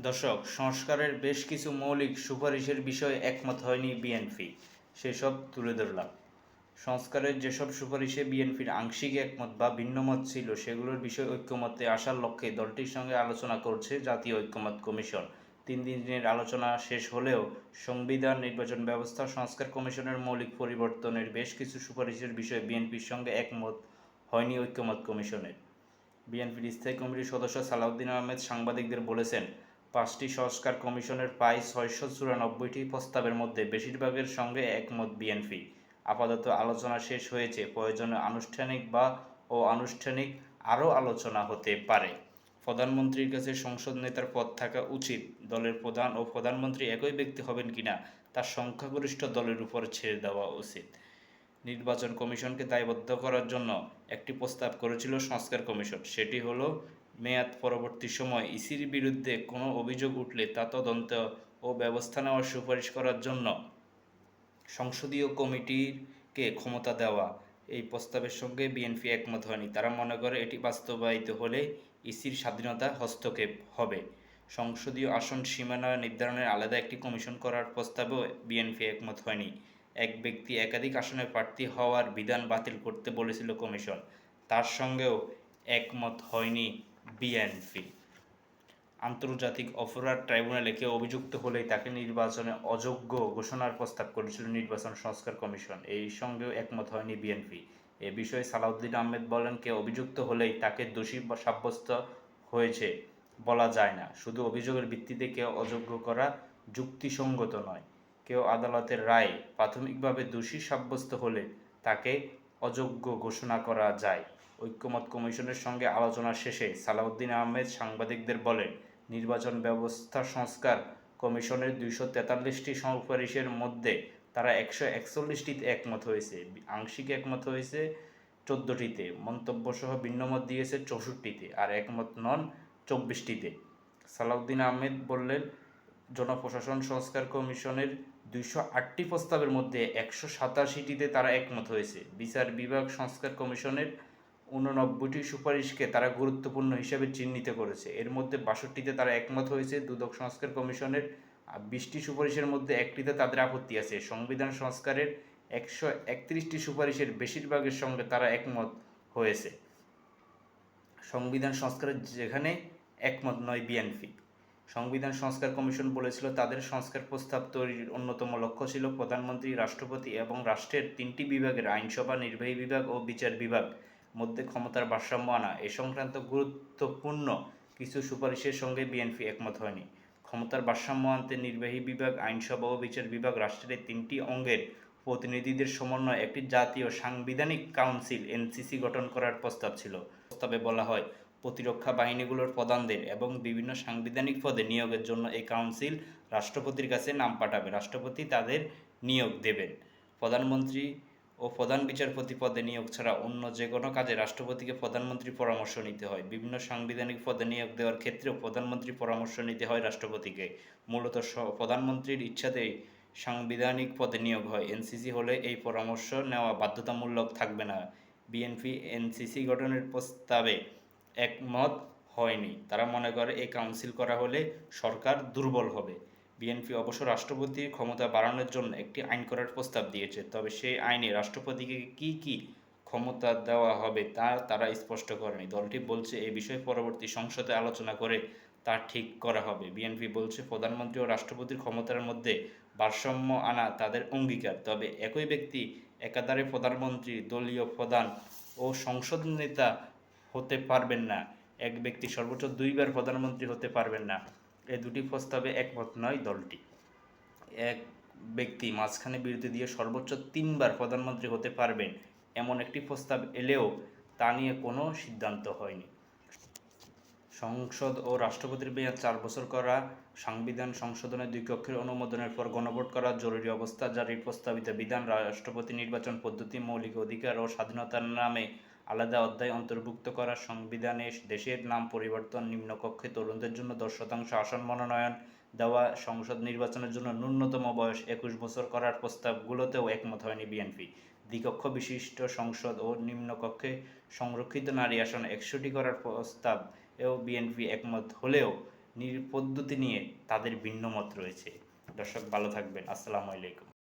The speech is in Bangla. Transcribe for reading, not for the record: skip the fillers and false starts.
দর্শক, সংস্কারের বেশ কিছু মৌলিক সুপারিশের বিষয়ে একমত হয়নি বিএনপি, সেসব তুলে ধরলাম। সংস্কারের যেসব সুপারিশে বিএনপির আংশিক একমত বা ভিন্নমত ছিল, সেগুলোর বিষয়ে ঐক্যমতে আসার লক্ষ্যে দলটির সঙ্গে আলোচনা করছে জাতীয় ঐক্যমত কমিশন। 3 দিনের আলোচনা শেষ হলেও সংবিধান, নির্বাচন ব্যবস্থা সংস্কার কমিশনের মৌলিক পরিবর্তনের বেশ কিছু সুপারিশের বিষয়ে বিএনপির সঙ্গে একমত হয়নি ঐক্যমত কমিশনের। বিএনপির স্থায়ী কমিটির সদস্য সালাউদ্দিন আহমেদ সাংবাদিকদের বলেছেন, 5টি সংস্কার কমিশনের প্রায় 694টি প্রস্তাবের মধ্যে বেশিরভাগের সঙ্গে একমত বিএনপি। আপাতত আলোচনা শেষ হয়েছে, প্রয়োজনে আনুষ্ঠানিক বা অনানুষ্ঠানিক আরও আলোচনা হতে পারে। প্রধানমন্ত্রীর কাছে সংসদ নেতার পদ থাকা উচিত। দলের প্রধান ও প্রধানমন্ত্রী একই ব্যক্তি হবেন কিনা তা সংখ্যাগরিষ্ঠ দলের উপর ছেড়ে দেওয়া উচিত। নির্বাচন কমিশনকে দায়বদ্ধ করার জন্য একটি প্রস্তাব করেছিল সংস্কার কমিশন। সেটি হলো, মেয়াদ পরবর্তী সময় ইসির বিরুদ্ধে কোনো অভিযোগ উঠলে তা তদন্ত ও ব্যবস্থা নেওয়ার সুপারিশ করার জন্য সংসদীয় কমিটিকে ক্ষমতা দেওয়া। এই প্রস্তাবের সঙ্গে বিএনপি একমত হয়নি। তারা মনে করে এটি বাস্তবায়িত হলে ইসির স্বাধীনতা হস্তক্ষেপ হবে। সংসদীয় আসন সীমানা নির্ধারণের আলাদা একটি কমিশন করার প্রস্তাবেও বিএনপি একমত হয়নি। এক ব্যক্তি একাধিক আসনে প্রার্থী হওয়ার বিধান বাতিল করতে বলেছিল কমিশন, তার সঙ্গেও একমত হয়নি বিএনপি। আন্তর্জাতিক অপরাধ ট্রাইব্যুনালে কেউ অভিযুক্ত হলেই তাকে নির্বাচনে অযোগ্য ঘোষণার প্রস্তাব করেছিল নির্বাচন সংস্কার কমিশন। এই সঙ্গেও একমত হয়নি বিএনপি। এ বিষয়ে সালাউদ্দিন আহমেদ বলেন, কেউ অভিযুক্ত হলেই তাকে দোষী সাব্যস্ত হয়েছে বলা যায় না। শুধু অভিযোগের ভিত্তিতে কেউ অযোগ্য করা যুক্তিসঙ্গত নয়। কেউ আদালতের রায়ে প্রাথমিকভাবে দোষী সাব্যস্ত হলে তাকে অযোগ্য ঘোষণা করা যায়। ঐক্যমত কমিশনের সঙ্গে আলোচনা শেষে সালাউদ্দিন আহমেদ সাংবাদিকদের বলেন, নির্বাচন ব্যবস্থা সংস্কার কমিশনের 243টি সুপারিশের মধ্যে তারা 141টিতে একমত হয়েছে। আংশিক একমত হয়েছে 14টিতে, মন্তব্যসহ ভিন্নমত দিয়েছে 64টিতে, আর একমত নন 24টিতে। সালাউদ্দিন আহমেদ বললেন, জনপ্রশাসন সংস্কার কমিশনের 208টি প্রস্তাবের মধ্যে 187টিতে তারা একমত হয়েছে। বিচার বিভাগ সংস্কার কমিশনের 89টি সুপারিশকে তারা গুরুত্বপূর্ণ হিসেবে চিহ্নিত করেছে। এর মধ্যে 62টিতে তারা একমত হয়েছে। দুদক সংস্কার কমিশনের 20টি সুপারিশের মধ্যে একটিতে তাদের আপত্তি আছে। সংবিধান সংস্কারের 131টি সুপারিশের বেশিরভাগের সঙ্গে তারা একমত হয়েছে। সংবিধান সংস্কারের যেখানে একমত নয় বিএনপি। সংবিধান সংস্কার কমিশন বলেছিল, তাদের সংস্কার প্রস্তাব তৈরির অন্যতম লক্ষ্য ছিল প্রধানমন্ত্রী, রাষ্ট্রপতি এবং রাষ্ট্রের 3টি বিভাগের আইনসভা, নির্বাহী বিভাগ ও বিচার বিভাগ মধ্যে ক্ষমতার ভারসাম্য আনা। এ সংক্রান্ত গুরুত্বপূর্ণ কিছু সুপারিশের সঙ্গে বিএনপি একমত হয়নি। ক্ষমতার ভারসাম্য আনতে নির্বাহী বিভাগ, আইনসভা ও বিচার বিভাগ, রাষ্ট্রের 3টি অঙ্গের প্রতিনিধিদের সমন্বয়ে একটি জাতীয় সাংবিধানিক কাউন্সিল এনসিসি গঠন করার প্রস্তাব ছিল। প্রস্তাবে বলা হয়, প্রতিরক্ষা বাহিনীগুলোর প্রধানদের এবং বিভিন্ন সাংবিধানিক পদে নিয়োগের জন্য এই কাউন্সিল রাষ্ট্রপতির কাছে নাম পাঠাবে। রাষ্ট্রপতি তাদের নিয়োগ দেবেন। প্রধানমন্ত্রী ও প্রধান বিচারপতি পদে নিয়োগ ছাড়া অন্য যে কোনো কাজে রাষ্ট্রপতিকে প্রধানমন্ত্রীর পরামর্শ নিতে হয়। বিভিন্ন সাংবিধানিক পদে নিয়োগ দেওয়ার ক্ষেত্রেও প্রধানমন্ত্রীর পরামর্শ নিতে হয় রাষ্ট্রপতিকে। মূলত প্রধানমন্ত্রীর ইচ্ছাতেই সাংবিধানিক পদে নিয়োগ হয়। এনসিসি হলে এই পরামর্শ নেওয়া বাধ্যতামূলক থাকবে না। বিএনপি এনসিসি গঠনের প্রস্তাবে একমত হয়নি। তারা মনে করে এই কাউন্সিল করা হলে সরকার দুর্বল হবে। বিএনপি অবশ্য রাষ্ট্রপতির ক্ষমতা বাড়ানোর জন্য একটি আইন করার প্রস্তাব দিয়েছে, তবে সেই আইনে রাষ্ট্রপতিকে কী কী ক্ষমতা দেওয়া হবে তা তারা স্পষ্ট করেনি। দলটি বলছে, এই বিষয়ে পরবর্তী সংসদে আলোচনা করে তা ঠিক করা হবে। বিএনপি বলছে, প্রধানমন্ত্রী ও রাষ্ট্রপতির ক্ষমতার মধ্যে ভারসাম্য আনা তাদের অঙ্গীকার, তবে একই ব্যক্তি একাধারে প্রধানমন্ত্রী, দলীয় প্রধান ও সংসদ নেতা হতে পারবেন না। এক ব্যক্তি সর্বোচ্চ 2বার প্রধানমন্ত্রী হতে পারবেন না। এই দুটি প্রস্তাবে একমত নয় দলটি। এক ব্যক্তি মাঝখানে বিরতি দিয়ে সর্বোচ্চ 3বার প্রধানমন্ত্রী হতে পারবেন এমন একটি প্রস্তাব এলেও তা নিয়ে কোনো সিদ্ধান্ত হয়নি। সংসদ ও রাষ্ট্রপতির মেয়াদ 4 বছর করা, সংবিধান সংশোধনের 2 কক্ষের অনুমোদনের পর গণভোট করা, জরুরি অবস্থা জারির প্রস্তাবিত বিধান, রাষ্ট্রপতি নির্বাচন পদ্ধতি, মৌলিক অধিকার ও স্বাধীনতার নামে আলাদা অধ্যায় অন্তর্ভুক্ত করা, সংবিধানে দেশের নাম পরিবর্তন, নিম্নকক্ষে তরুণদের জন্য 10% আসন মনোনয়ন দেওয়া, সংসদ নির্বাচনের জন্য ন্যূনতম বয়স 21 বছর করার প্রস্তাবগুলোতেও একমত হয়নি বিএনপি। দ্বিকক্ষ বিশিষ্ট সংসদ ও নিম্নকক্ষে সংরক্ষিত নারী আসন 100টি করার প্রস্তাব এও বিএনপি একমত হলেও পদ্ধতি নিয়ে তাদের ভিন্ন মত রয়েছে। দর্শক ভালো থাকবেন, আসসালামু আলাইকুম।